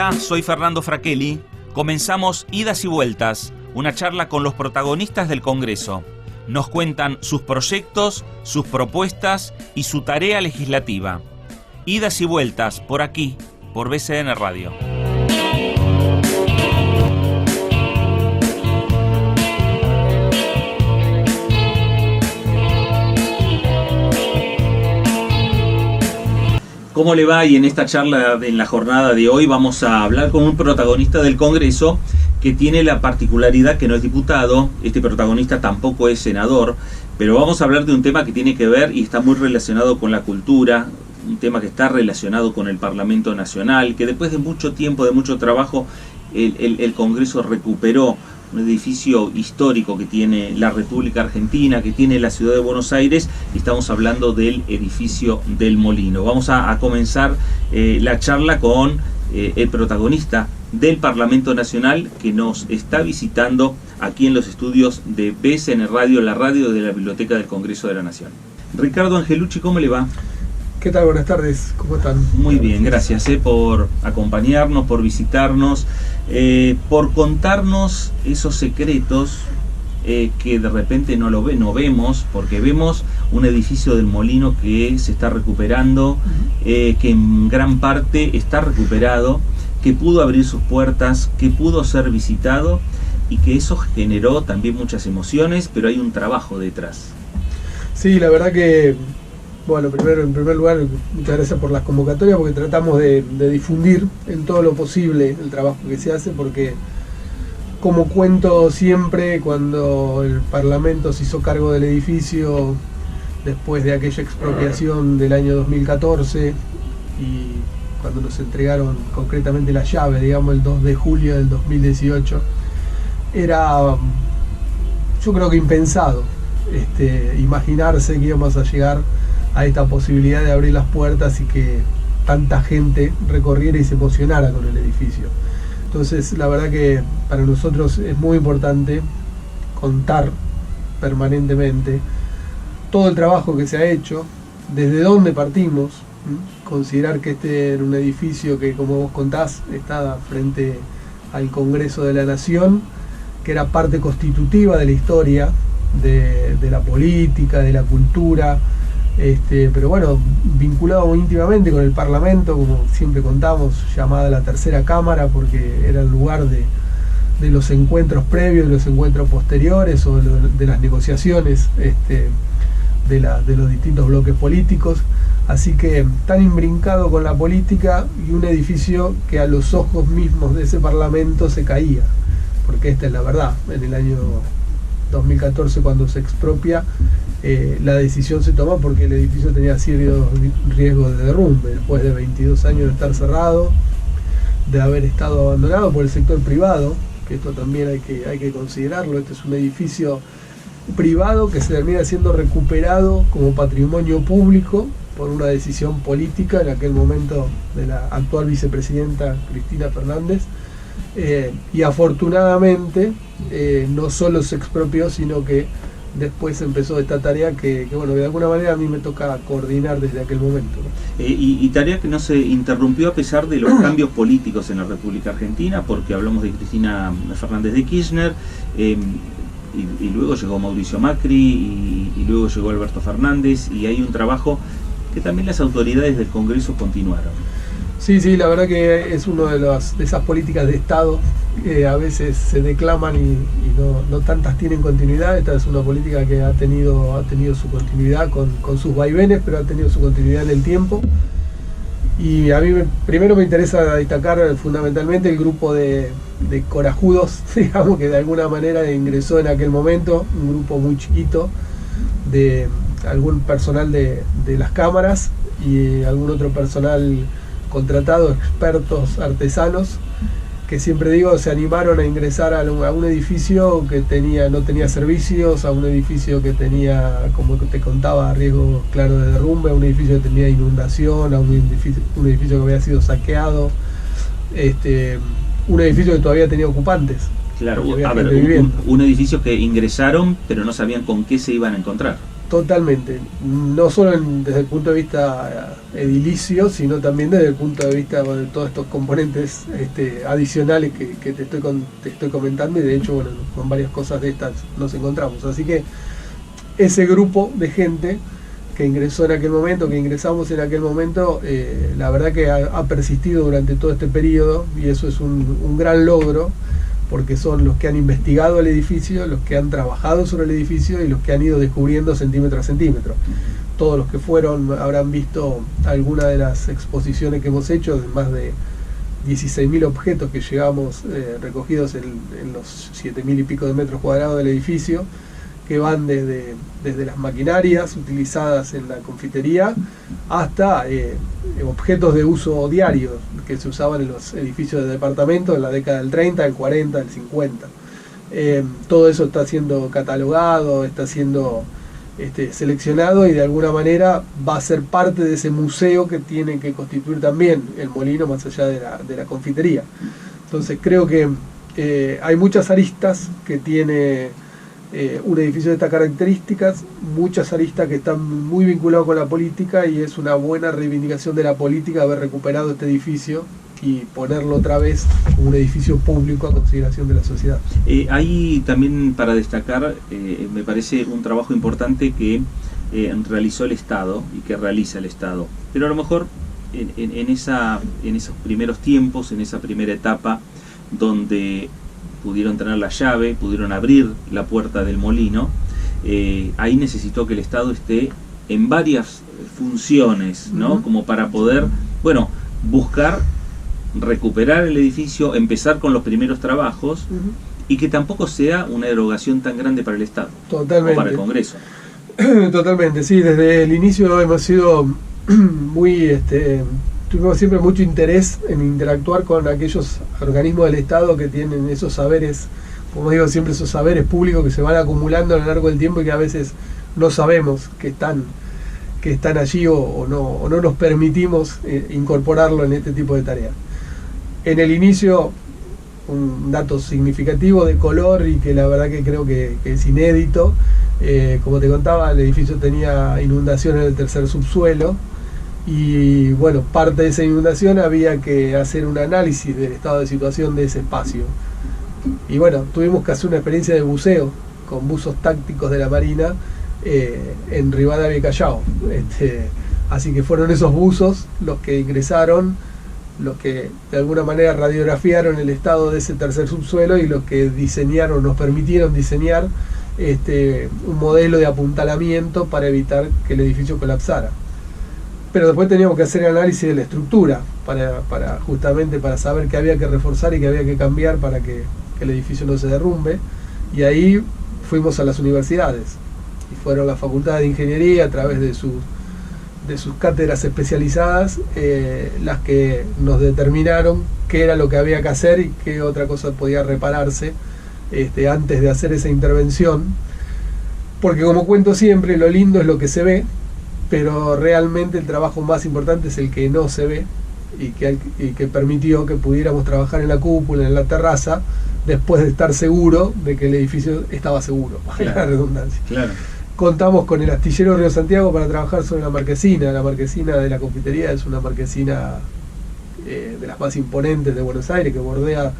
Hola, soy Fernando Fraquelli. Comenzamos Idas y Vueltas, una charla con los protagonistas del Congreso. Nos cuentan sus proyectos, sus propuestas y su tarea legislativa. Idas y Vueltas, por aquí, por BCN Radio. ¿Cómo le va? Y en esta charla, en la jornada de hoy, vamos a hablar con un protagonista del Congreso que tiene la particularidad que no es diputado. Este protagonista tampoco es senador, pero vamos a hablar de un tema que tiene que ver y está muy relacionado con la cultura, un tema que está relacionado con el Parlamento Nacional, que después de mucho tiempo, de mucho trabajo, el Congreso recuperó un edificio histórico que tiene la República Argentina, que tiene la ciudad de Buenos Aires, y estamos hablando del edificio del Molino. Vamos a comenzar la charla con el protagonista del Parlamento Nacional que nos está visitando aquí en los estudios de BCN Radio, la radio de la Biblioteca del Congreso de la Nación. Ricardo Angelucci, ¿cómo le va? ¿Qué tal? Buenas tardes, ¿cómo están? Muy bien, gracias por acompañarnos, por visitarnos, por contarnos esos secretos que de repente no vemos, porque vemos un edificio del Molino que se está recuperando, que en gran parte está recuperado, que pudo abrir sus puertas, que pudo ser visitado y que eso generó también muchas emociones, pero hay un trabajo detrás. Sí, la verdad que, bueno, en primer lugar, muchas gracias por las convocatorias, porque tratamos de difundir en todo lo posible el trabajo que se hace, porque como cuento siempre, cuando el Parlamento se hizo cargo del edificio después de aquella expropiación del año 2014 y cuando nos entregaron concretamente la llave, digamos el 2 de julio del 2018, era, yo creo que impensado imaginarse que íbamos a llegar a esta posibilidad de abrir las puertas y que tanta gente recorriera y se emocionara con el edificio. Entonces, la verdad que para nosotros es muy importante contar permanentemente todo el trabajo que se ha hecho, desde dónde partimos, considerar que este era un edificio que, como vos contás, está frente al Congreso de la Nación, que era parte constitutiva de la historia, de la política, de la cultura, pero bueno, vinculado muy íntimamente con el Parlamento, como siempre contamos, llamada la tercera cámara, porque era el lugar de los encuentros previos, de los encuentros posteriores o de las negociaciones de los distintos bloques políticos. Así que tan imbrincado con la política, y un edificio que a los ojos mismos de ese Parlamento se caía, porque esta es la verdad. En el año 2014, cuando se expropia, la decisión se toma porque el edificio tenía serios riesgos de derrumbe, después de 22 años de estar cerrado, de haber estado abandonado por el sector privado, que esto también hay que considerarlo. Este es un edificio privado que se termina siendo recuperado como patrimonio público por una decisión política en aquel momento de la actual vicepresidenta Cristina Fernández, y afortunadamente no solo se expropió, sino que después empezó esta tarea que bueno, de alguna manera a mí me toca coordinar desde aquel momento, ¿no? Y tarea que no se interrumpió a pesar de los cambios políticos en la República Argentina, porque hablamos de Cristina Fernández de Kirchner, y luego llegó Mauricio Macri, y luego llegó Alberto Fernández, y hay un trabajo que también las autoridades del Congreso continuaron. Sí, la verdad que es una de esas políticas de Estado que a veces se declaman y no tantas tienen continuidad. Esta es una política que ha tenido su continuidad con sus vaivenes, pero ha tenido su continuidad en el tiempo. Y a mí primero me interesa destacar fundamentalmente el grupo de corajudos, digamos, que de alguna manera ingresó en aquel momento, un grupo muy chiquito de algún personal de las cámaras y algún otro personal contratado, expertos, artesanos, que siempre digo se animaron a ingresar a un edificio que no tenía servicios, a un edificio que tenía, como te contaba, riesgo claro de derrumbe, a un edificio que tenía inundación, a un edificio que había sido saqueado, un edificio que todavía tenía ocupantes. Claro, a ver, un edificio que ingresaron pero no sabían con qué se iban a encontrar. Totalmente, no solo desde el punto de vista edilicio, sino también desde el punto de vista de todos estos componentes adicionales que te estoy comentando, y de hecho, bueno, con varias cosas de estas nos encontramos. Así que ese grupo de gente que ingresó en aquel momento, que ingresamos en aquel momento, la verdad que ha persistido durante todo este periodo, y eso es un gran logro, porque son los que han investigado el edificio, los que han trabajado sobre el edificio y los que han ido descubriendo centímetro a centímetro. Todos los que fueron habrán visto alguna de las exposiciones que hemos hecho, de más de 16.000 objetos que llegamos recogidos en los 7.000 y pico de metros cuadrados del edificio, que van desde las maquinarias utilizadas en la confitería hasta objetos de uso diario que se usaban en los edificios de departamento en la década del 30, del 40, del 50. Todo eso está siendo catalogado, está siendo seleccionado, y de alguna manera va a ser parte de ese museo que tiene que constituir también el molino, más allá de la confitería. Entonces creo que hay muchas aristas que tiene un edificio de estas características, muchas aristas que están muy vinculadas con la política, y es una buena reivindicación de la política haber recuperado este edificio y ponerlo otra vez como un edificio público a consideración de la sociedad. Hay también para destacar, me parece un trabajo importante que realizó el Estado y que realiza el Estado, pero a lo mejor en esos primeros tiempos, en esa primera etapa donde pudieron tener la llave, pudieron abrir la puerta del molino, ahí necesitó que el Estado esté en varias funciones, ¿no? Como para poder, bueno, buscar recuperar el edificio, empezar con los primeros trabajos, y que tampoco sea una erogación tan grande para el Estado. Totalmente. O para el Congreso. Totalmente, sí, desde el inicio hemos sido muy... tuvimos siempre mucho interés en interactuar con aquellos organismos del Estado que tienen esos saberes, como digo siempre, esos saberes públicos que se van acumulando a lo largo del tiempo y que a veces no sabemos que están allí o no nos permitimos incorporarlo en este tipo de tareas. En el inicio, un dato significativo de color y que la verdad que creo que es inédito, como te contaba, el edificio tenía inundación en el tercer subsuelo. Y bueno, parte de esa inundación había que hacer un análisis del estado de situación de ese espacio. Y bueno, tuvimos que hacer una experiencia de buceo con buzos tácticos de la Marina en Rivadavia y Callao. Así que fueron esos buzos los que ingresaron, los que de alguna manera radiografiaron el estado de ese tercer subsuelo y los que diseñaron, nos permitieron diseñar un modelo de apuntalamiento para evitar que el edificio colapsara. Pero después teníamos que hacer el análisis de la estructura justamente para saber qué había que reforzar y qué había que cambiar para que el edificio no se derrumbe, y ahí fuimos a las universidades y fueron las facultades de ingeniería a través de sus cátedras especializadas las que nos determinaron qué era lo que había que hacer y qué otra cosa podía repararse antes de hacer esa intervención, porque como cuento siempre, lo lindo es lo que se ve, pero realmente el trabajo más importante es el que no se ve y que permitió que pudiéramos trabajar en la cúpula, en la terraza, después de estar seguro de que el edificio estaba seguro, para la redundancia. Claro. Contamos con el astillero Río Santiago para trabajar sobre la marquesina. La marquesina de la confitería es una marquesina de las más imponentes de Buenos Aires, que bordea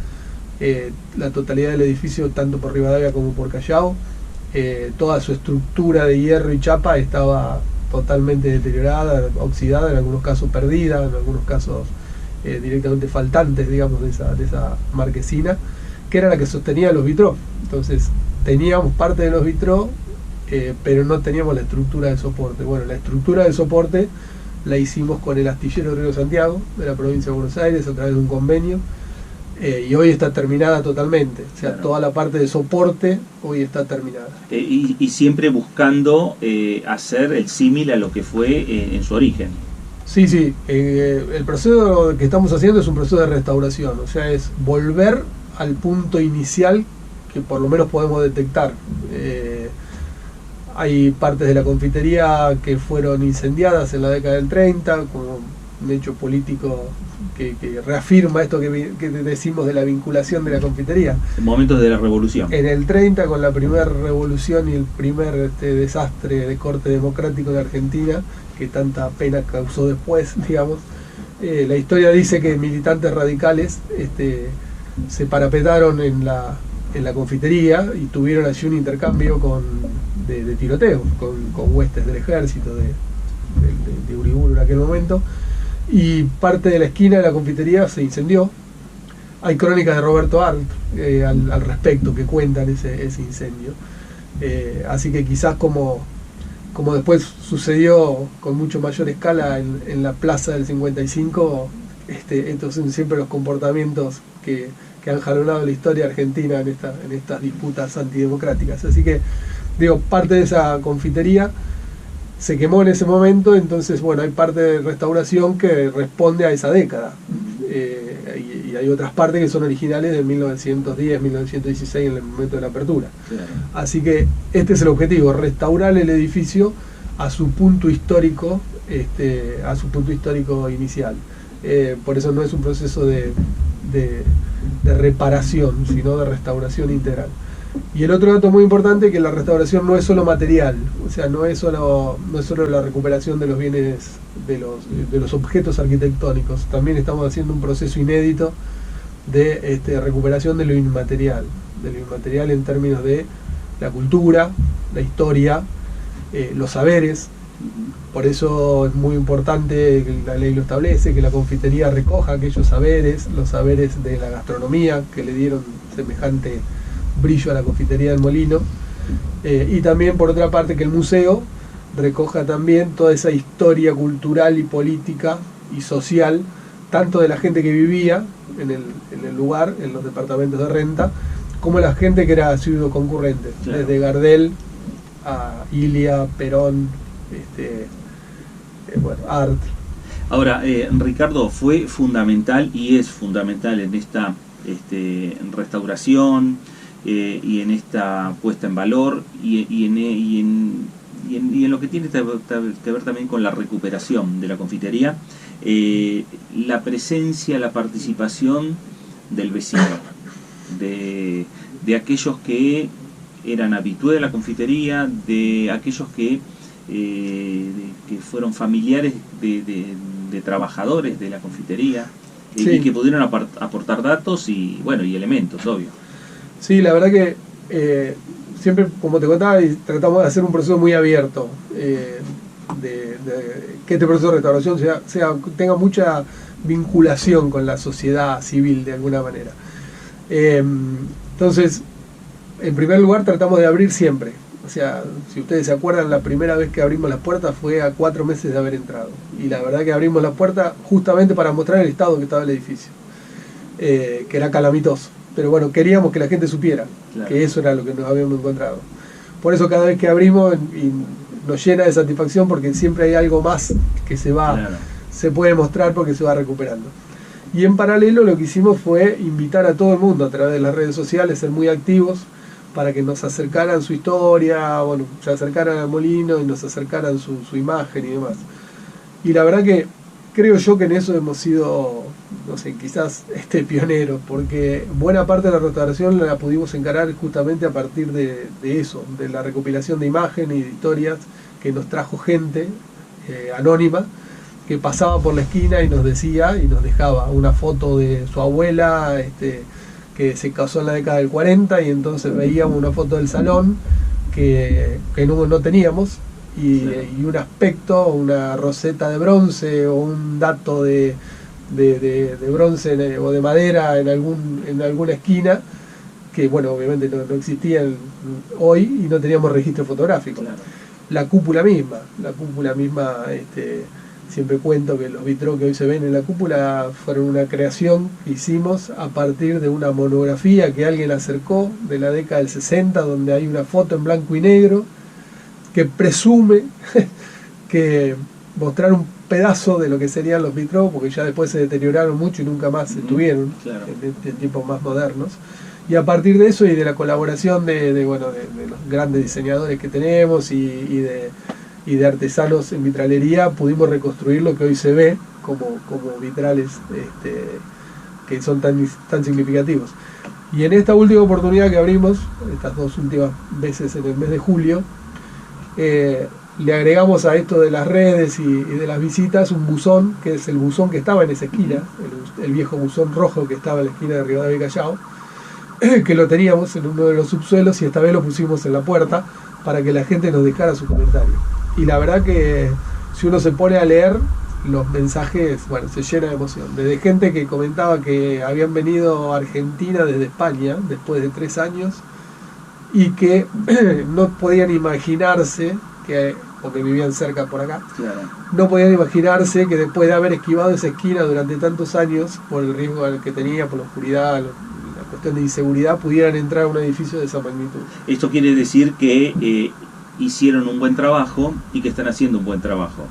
la totalidad del edificio, tanto por Rivadavia como por Callao. Toda su estructura de hierro y chapa estaba totalmente deteriorada, oxidada, en algunos casos perdida, en algunos casos directamente faltantes, digamos, de esa marquesina, que era la que sostenía los vitrós. Entonces teníamos parte de los vitrós, pero no teníamos la estructura de soporte. Bueno, la estructura de soporte la hicimos con el astillero Río Santiago de la provincia de Buenos Aires a través de un convenio, y hoy está terminada totalmente. O sea, claro, toda la parte de soporte hoy está terminada. Y siempre buscando hacer el símil a lo que fue en su origen. Sí, sí. El proceso que estamos haciendo es un proceso de restauración. O sea, es volver al punto inicial que por lo menos podemos detectar. Hay partes de la confitería que fueron incendiadas en la década del 30, como un hecho político que reafirma esto que decimos de la vinculación de la confitería. Momentos de la revolución. En el 30, con la primera revolución y el primer desastre de corte democrático de Argentina, que tanta pena causó después, digamos, la historia dice que militantes radicales se parapetaron en la confitería y tuvieron allí un intercambio de tiroteo con huestes del ejército de Uriburu en aquel momento, y parte de la esquina de la confitería se incendió. Hay crónicas de Roberto Arlt al respecto que cuentan ese incendio, así que quizás como después sucedió con mucho mayor escala en la plaza del 55, estos son siempre los comportamientos que han jalonado la historia argentina en estas disputas antidemocráticas. Así que, digo, parte de esa confitería se quemó en ese momento, entonces, bueno, hay parte de restauración que responde a esa década. Y hay otras partes que son originales de 1910, 1916, en el momento de la apertura. Claro. Así que este es el objetivo, restaurar el edificio a su punto histórico, inicial. Por eso no es un proceso de reparación, sino de restauración integral. Y el otro dato muy importante es que la restauración no es solo material, o sea, no es solo la recuperación de los bienes, de los objetos arquitectónicos. También estamos haciendo un proceso inédito de recuperación de lo inmaterial en términos de la cultura, la historia, los saberes. Por eso es muy importante, que la ley lo establece, que la confitería recoja aquellos saberes, los saberes de la gastronomía que le dieron semejante brillo a la confitería del Molino, y también, por otra parte, que el museo recoja también toda esa historia cultural y política y social, tanto de la gente que vivía en el lugar, en los departamentos de renta, como la gente que era ciudadano concurrente, claro, desde Gardel a Ilia, Perón, Arlt. Ahora, Ricardo, fue fundamental y es fundamental en esta restauración y en esta puesta en valor y en lo que tiene que ver también con la recuperación de la confitería, la presencia, la participación del vecino, de aquellos que eran habitués de la confitería, de aquellos que fueron familiares de trabajadores de la confitería, sí, y que pudieron aportar datos y elementos, obvio. Sí, la verdad que siempre, como te contaba, tratamos de hacer un proceso muy abierto, que este proceso de restauración tenga mucha vinculación con la sociedad civil de alguna manera. Entonces, en primer lugar, tratamos de abrir siempre. O sea, si ustedes se acuerdan, la primera vez que abrimos las puertas fue a 4 meses de haber entrado. Y la verdad que abrimos las puertas justamente para mostrar el estado en que estaba el edificio, que era calamitoso. Pero bueno, queríamos que la gente supiera, claro, que eso era lo que nos habíamos encontrado. Por eso cada vez que abrimos y nos llena de satisfacción, porque siempre hay algo más que claro, se puede mostrar porque se va recuperando. Y en paralelo lo que hicimos fue invitar a todo el mundo a través de las redes sociales, ser muy activos, para que nos acercaran su historia, se acercaran al molino y nos acercaran su imagen y demás. Y la verdad que creo yo que en eso hemos sido, quizás pioneros, porque buena parte de la restauración la pudimos encarar justamente a partir de eso, de la recopilación de imágenes y de historias que nos trajo gente anónima, que pasaba por la esquina y nos decía y nos dejaba una foto de su abuela, que se casó en la década del 40, y entonces veíamos una foto del salón que no teníamos, y un aspecto, una roseta de bronce o un dato de bronce o de madera en alguna esquina, que obviamente no existía hoy y no teníamos registro fotográfico. Claro. La cúpula misma, siempre cuento que los vitrós que hoy se ven en la cúpula fueron una creación que hicimos a partir de una monografía que alguien acercó de la década del 60, donde hay una foto en blanco y negro que presume que mostrar un pedazo de lo que serían los vitrós, porque ya después se deterioraron mucho y nunca más se tuvieron, claro, en tiempos más modernos. Y a partir de eso y de la colaboración de los grandes diseñadores que tenemos y de artesanos en vitralería, pudimos reconstruir lo que hoy se ve como vitrales que son tan significativos. Y en esta última oportunidad que abrimos, estas 2 últimas veces en el mes de julio, le agregamos a esto de las redes y de las visitas un buzón, que es el buzón que estaba en esa esquina, el viejo buzón rojo que estaba en la esquina de Rivadavia y Callao, que lo teníamos en uno de los subsuelos y esta vez lo pusimos en la puerta para que la gente nos dejara su comentario. Y la verdad que si uno se pone a leer los mensajes, bueno, se llena de emoción. Desde gente que comentaba que habían venido a Argentina desde España después de 3 años y que no podían imaginarse porque vivían cerca por acá, claro, no podían imaginarse que después de haber esquivado esa esquina durante tantos años por el riesgo que tenía, por la oscuridad, la cuestión de inseguridad, pudieran entrar a un edificio de esa magnitud. Esto quiere decir que hicieron un buen trabajo y que están haciendo un buen trabajo.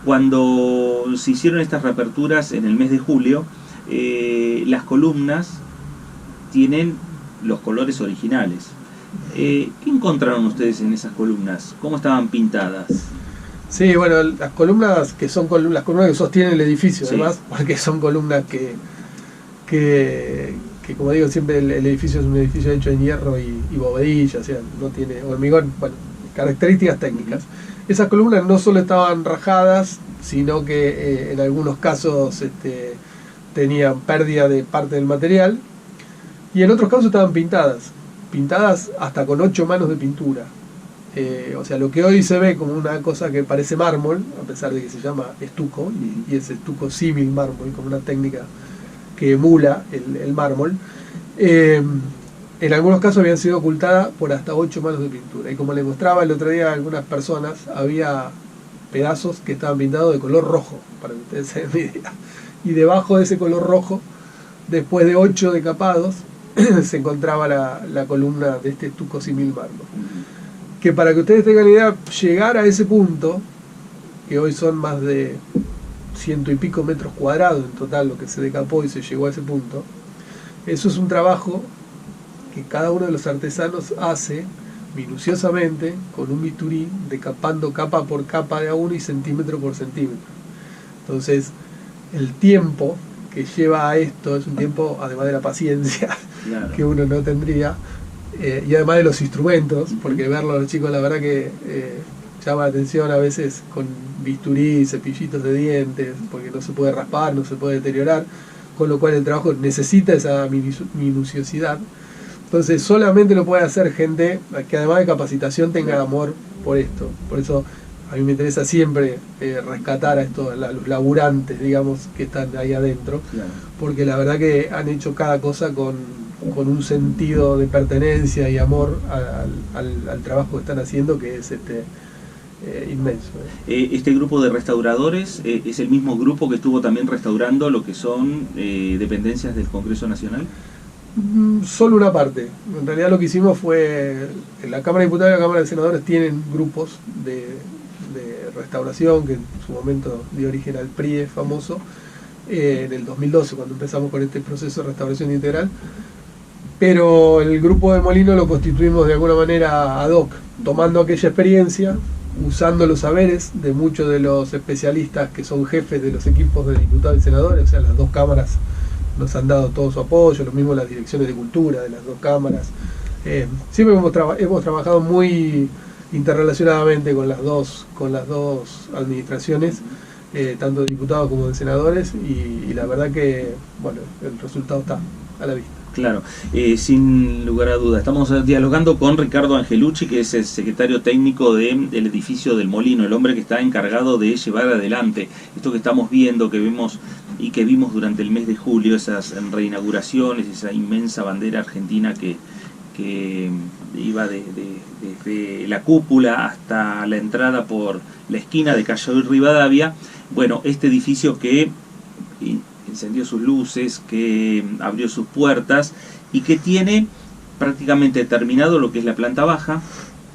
Cuando se hicieron estas reaperturas en el mes de julio, las columnas tienen los colores originales. ¿Qué encontraron ustedes en esas columnas? ¿Cómo estaban pintadas? Sí, bueno, las columnas que son las columnas que sostienen el edificio, sí, además, porque son columnas que como digo siempre, el edificio es un edificio hecho en hierro y bovedilla, o sea, no tiene hormigón, bueno, características técnicas. Esas columnas no solo estaban rajadas, sino que en algunos casos tenían pérdida de parte del material, y en otros casos estaban pintadas hasta con 8 manos de pintura. O sea, lo que hoy se ve como una cosa que parece mármol, a pesar de que se llama estuco, y es estuco símil mármol, como una técnica que emula el mármol, en algunos casos habían sido ocultadas por hasta 8 manos de pintura. Y como les mostraba el otro día a algunas personas, había pedazos que estaban pintados de color rojo, para que ustedes se den una idea. Y debajo de ese color rojo, después de 8 decapados, se encontraba la columna de este estuco símil mármol. Que para que ustedes tengan idea, llegar a ese punto, que hoy son más de 100 y pico metros cuadrados en total lo que se decapó y se llegó a ese punto, eso es un trabajo que cada uno de los artesanos hace minuciosamente con un bisturí, decapando capa por capa de a uno y centímetro por centímetro. Entonces, el tiempo que lleva a esto es un tiempo, además de la paciencia, claro, que uno no tendría, y además de los instrumentos, porque verlo a los chicos la verdad que llama la atención a veces con bisturí, cepillitos de dientes, porque no se puede raspar, no se puede deteriorar, con lo cual el trabajo necesita esa minuciosidad. Entonces solamente lo puede hacer gente que además de capacitación tenga amor por esto. Por eso a mí me interesa siempre rescatar a estos, los laburantes, digamos, que están ahí adentro, claro, porque la verdad que han hecho cada cosa con un sentido de pertenencia y amor al trabajo que están haciendo, que es inmenso. Este grupo de restauradores es el mismo grupo que estuvo también restaurando lo que son dependencias del Congreso Nacional. Solo una parte. En realidad lo que hicimos fue, en la Cámara de Diputados y la Cámara de Senadores tienen grupos de restauración, que en su momento dio origen al PRIE famoso, en el 2012, cuando empezamos con este proceso de restauración integral. Pero el grupo de Molino lo constituimos de alguna manera ad hoc, tomando aquella experiencia, usando los saberes de muchos de los especialistas que son jefes de los equipos de diputados y senadores, o sea, las 2 cámaras nos han dado todo su apoyo, lo mismo las direcciones de cultura de las 2 cámaras. Siempre hemos trabajado muy interrelacionadamente con las dos administraciones, tanto de diputados como de senadores, y la verdad que, bueno, el resultado está a la vista. Claro, sin lugar a dudas. Estamos dialogando con Ricardo Angelucci, que es el secretario técnico del edificio del Molino, el hombre que está encargado de llevar adelante esto que estamos viendo, que vemos y que vimos durante el mes de julio, esas reinauguraciones, esa inmensa bandera argentina que iba desde la cúpula hasta la entrada por la esquina de Callao y Rivadavia. Bueno, este edificio que encendió sus luces, que abrió sus puertas y que tiene prácticamente terminado lo que es la planta baja,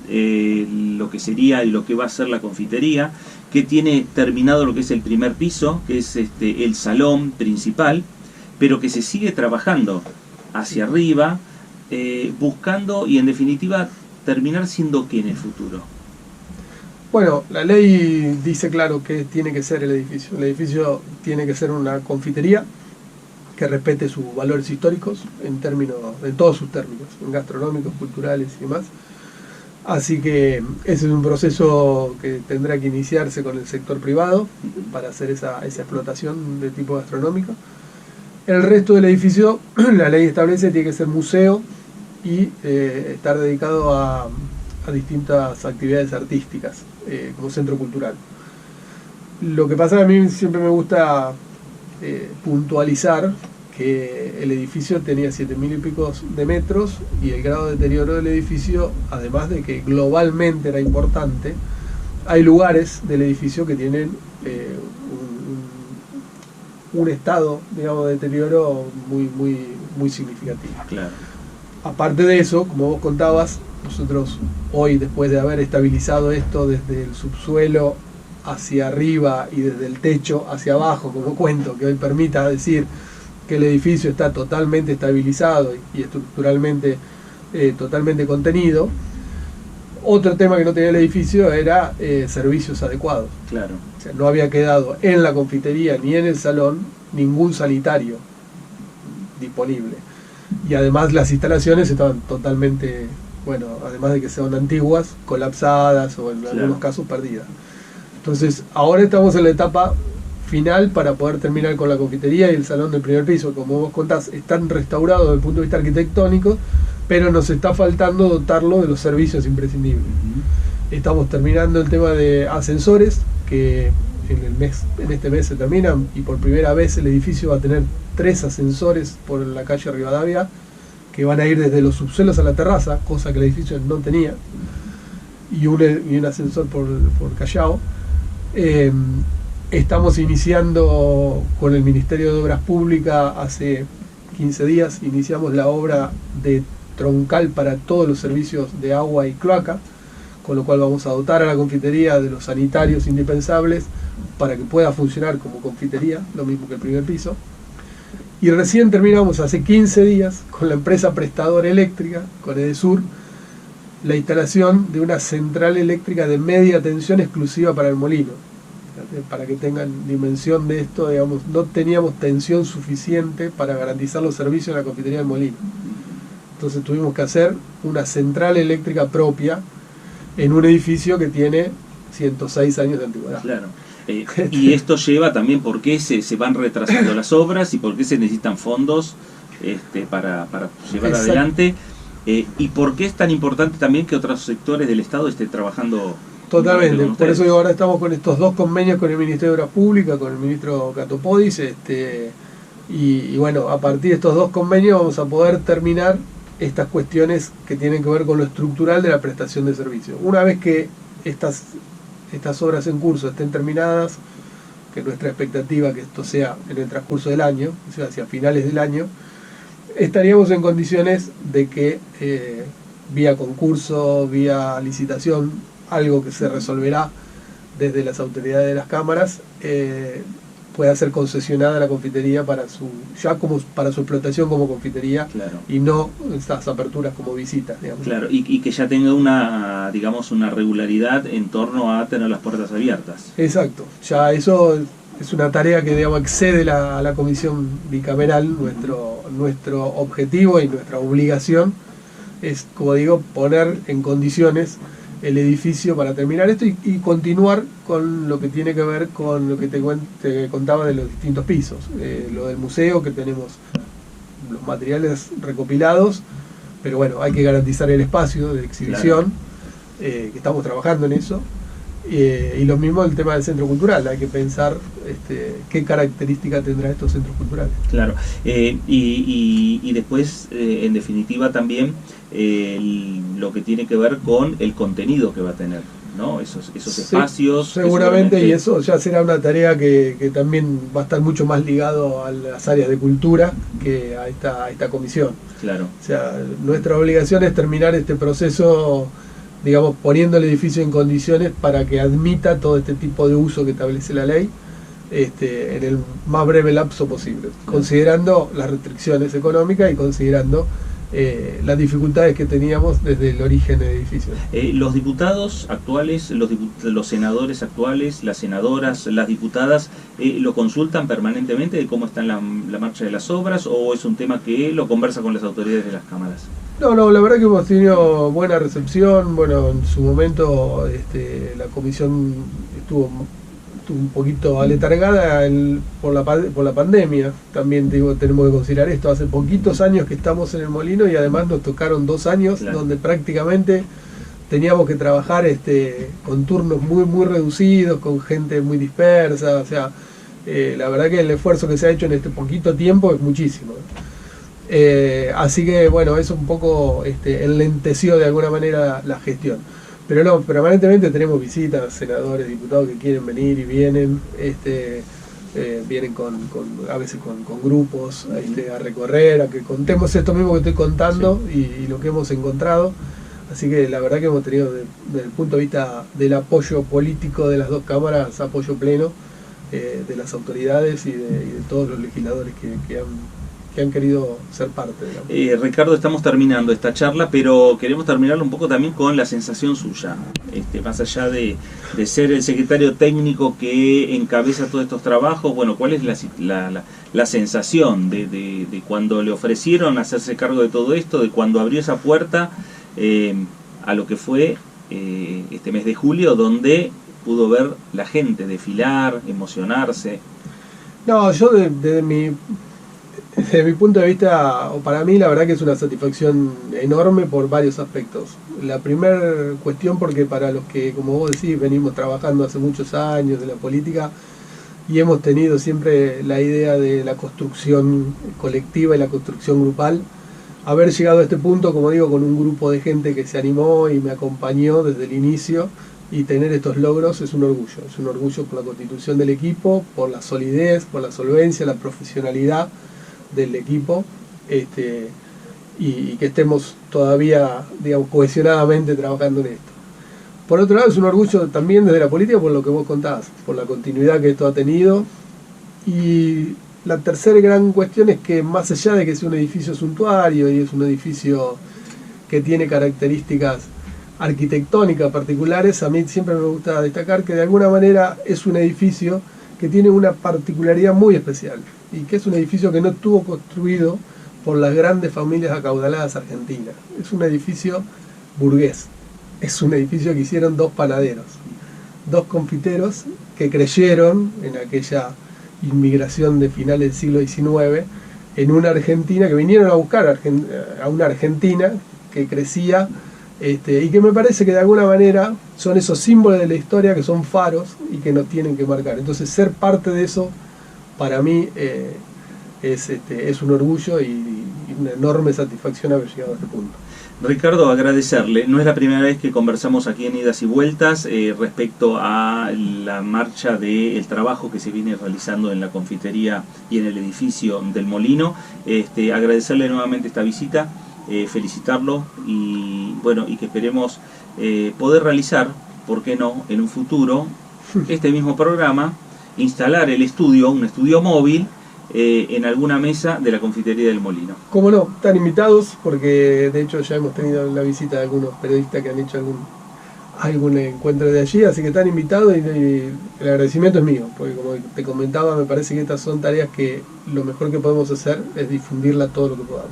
lo que sería y lo que va a ser la confitería, que tiene terminado lo que es el primer piso, que es el salón principal, pero que se sigue trabajando hacia arriba, buscando y en definitiva terminar siendo ¿qué en el futuro? Bueno, la ley dice claro que tiene que ser el edificio. El edificio tiene que ser una confitería que respete sus valores históricos en todos sus términos, en gastronómicos, culturales y demás. Así que ese es un proceso que tendrá que iniciarse con el sector privado para hacer esa explotación de tipo gastronómico. El resto del edificio, la ley establece, tiene que ser museo y estar dedicado a distintas actividades artísticas, como centro cultural. Lo que pasa, a mí siempre me gusta puntualizar que el edificio tenía 7.000 y pico de metros y el grado de deterioro del edificio, además de que globalmente era importante, hay lugares del edificio que tienen un estado, digamos, de deterioro muy significativo. Claro. Aparte de eso, como vos contabas, nosotros hoy, después de haber estabilizado esto desde el subsuelo hacia arriba y desde el techo hacia abajo, como cuento, que hoy permita decir que el edificio está totalmente estabilizado y estructuralmente totalmente contenido. Otro tema que no tenía el edificio era servicios adecuados. Claro. O sea, no había quedado en la confitería ni en el salón ningún sanitario disponible. Y además las instalaciones estaban totalmente, bueno, además de que sean antiguas, colapsadas o en algunos casos perdidas. Entonces, ahora estamos en la etapa final para poder terminar con la confitería y el salón del primer piso. Como vos contás, están restaurados desde el punto de vista arquitectónico, pero nos está faltando dotarlo de los servicios imprescindibles. Estamos terminando el tema de ascensores, que en este mes se terminan, y por primera vez el edificio va a tener 3 ascensores por la calle Rivadavia, que van a ir desde los subsuelos a la terraza, cosa que el edificio no tenía, y un ascensor por Callao. Estamos iniciando con el Ministerio de Obras Públicas, hace 15 días iniciamos la obra de troncal para todos los servicios de agua y cloaca, con lo cual vamos a dotar a la confitería de los sanitarios indispensables para que pueda funcionar como confitería, lo mismo que el primer piso. Y recién terminamos hace 15 días con la empresa prestadora eléctrica, con Edesur, la instalación de una central eléctrica de media tensión exclusiva para el molino. Para que tengan dimensión de esto, digamos, no teníamos tensión suficiente para garantizar los servicios en la confitería del molino. Entonces tuvimos que hacer una central eléctrica propia en un edificio que tiene 106 años de antigüedad. Claro. Y esto lleva también por qué se van retrasando las obras y por qué se necesitan fondos para llevar adelante. Y por qué es tan importante también que otros sectores del Estado estén trabajando. Totalmente, por eso ahora estamos con estos 2 convenios con el Ministerio de Obras Públicas, con el ministro Catopodis, y bueno, a partir de estos 2 convenios vamos a poder terminar estas cuestiones que tienen que ver con lo estructural de la prestación de servicios. Una vez que estas obras en curso estén terminadas, que nuestra expectativa que esto sea en el transcurso del año, o sea, hacia finales del año, estaríamos en condiciones de que vía concurso, vía licitación, algo que se resolverá desde las autoridades de las cámaras, pueda ser concesionada la confitería para su explotación como confitería. Claro. Y no estas aperturas como visitas, digamos. Claro, y que ya tenga una regularidad en torno a tener las puertas abiertas. Exacto, ya eso es una tarea que, digamos, excede a la comisión bicameral. Nuestro objetivo y nuestra obligación es, como digo, poner en condiciones el edificio para terminar esto y continuar con lo que tiene que ver con lo que te contaba de los distintos pisos. Lo del museo, que tenemos los materiales recopilados, pero bueno, hay que garantizar el espacio de exhibición, que estamos trabajando en eso. Y lo mismo el tema del centro cultural, hay que pensar qué características tendrán estos centros culturales. Claro, y después, en definitiva, también lo que tiene que ver con el contenido que va a tener, ¿no? Esos espacios. Seguramente, y eso ya será una tarea que también va a estar mucho más ligado a las áreas de cultura que a esta comisión. Claro. O sea, nuestra obligación es terminar este proceso, digamos, poniendo el edificio en condiciones para que admita todo este tipo de uso que establece la ley en el más breve lapso posible, considerando las restricciones económicas y considerando las dificultades que teníamos desde el origen del edificio. Los diputados actuales, los senadores actuales, las senadoras, las diputadas, ¿lo consultan permanentemente de cómo está la marcha de las obras o es un tema que lo conversa con las autoridades de las cámaras? No, la verdad que hemos tenido buena recepción. Bueno, en su momento la comisión estuvo un poquito aletargada por la pandemia. También tenemos que considerar esto. Hace poquitos años que estamos en el Molino y además nos tocaron 2 años, claro, donde prácticamente teníamos que trabajar con turnos muy reducidos, con gente muy dispersa. O sea, la verdad que el esfuerzo que se ha hecho en este poquito tiempo es muchísimo. Así que bueno, eso un poco enlenteció de alguna manera la gestión. Pero no, permanentemente tenemos visitas, senadores, diputados que quieren venir y vienen, vienen a veces con grupos a recorrer, a que contemos esto mismo que estoy contando, sí, y lo que hemos encontrado. Así que la verdad que hemos tenido, desde el punto de vista del apoyo político de las 2 cámaras, apoyo pleno de las autoridades y de todos los legisladores que han querido ser parte, digamos. Ricardo, estamos terminando esta charla, pero queremos terminarla un poco también con la sensación suya. Más allá de ser el secretario técnico que encabeza todos estos trabajos, bueno, ¿cuál es la sensación de cuando le ofrecieron hacerse cargo de todo esto, de cuando abrió esa puerta a lo que fue este mes de julio, donde pudo ver la gente desfilar, emocionarse? No, yo desde mi punto de vista, o para mí, la verdad que es una satisfacción enorme por varios aspectos. La primera cuestión porque para los que, como vos decís, venimos trabajando hace muchos años de la política y hemos tenido siempre la idea de la construcción colectiva y la construcción grupal, haber llegado a este punto, como digo, con un grupo de gente que se animó y me acompañó desde el inicio y tener estos logros es un orgullo. Es un orgullo por la constitución del equipo, por la solidez, por la solvencia, la profesionalidad del equipo, y que estemos todavía, digamos, cohesionadamente trabajando en esto. Por otro lado, es un orgullo también desde la política por lo que vos contás, por la continuidad que esto ha tenido. Y la tercera gran cuestión es que más allá de que es un edificio suntuario y es un edificio que tiene características arquitectónicas particulares, a mí siempre me gusta destacar que de alguna manera es un edificio que tiene una particularidad muy especial y que es un edificio que no estuvo construido por las grandes familias acaudaladas argentinas. Es un edificio burgués, es un edificio que hicieron 2 panaderos, 2 confiteros que creyeron en aquella inmigración de finales del siglo XIX en una Argentina, que vinieron a buscar a una Argentina que crecía, y que me parece que de alguna manera son esos símbolos de la historia que son faros y que nos tienen que marcar. Entonces ser parte de eso para mí es un orgullo y una enorme satisfacción haber llegado a este punto. Ricardo, agradecerle. No es la primera vez que conversamos aquí en Idas y Vueltas respecto a la marcha del trabajo que se viene realizando en la confitería y en el edificio del Molino. Agradecerle nuevamente esta visita, felicitarlo y bueno, y que esperemos poder realizar, ¿por qué no?, en un futuro este mismo programa, instalar el estudio, un estudio móvil, en alguna mesa de la confitería del Molino. Cómo no, están invitados, porque de hecho ya hemos tenido la visita de algunos periodistas que han hecho algún encuentro de allí, así que están invitados y el agradecimiento es mío, porque como te comentaba, me parece que estas son tareas que lo mejor que podemos hacer es difundirla todo lo que podamos.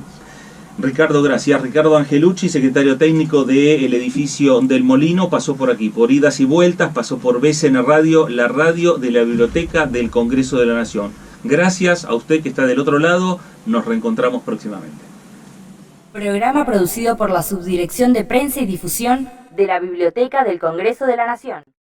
Ricardo, gracias. Ricardo Angelucci, secretario técnico del edificio del Molino, pasó por aquí, por Idas y Vueltas, pasó por BCN Radio, la radio de la Biblioteca del Congreso de la Nación. Gracias a usted que está del otro lado, nos reencontramos próximamente. Programa producido por la Subdirección de Prensa y Difusión de la Biblioteca del Congreso de la Nación.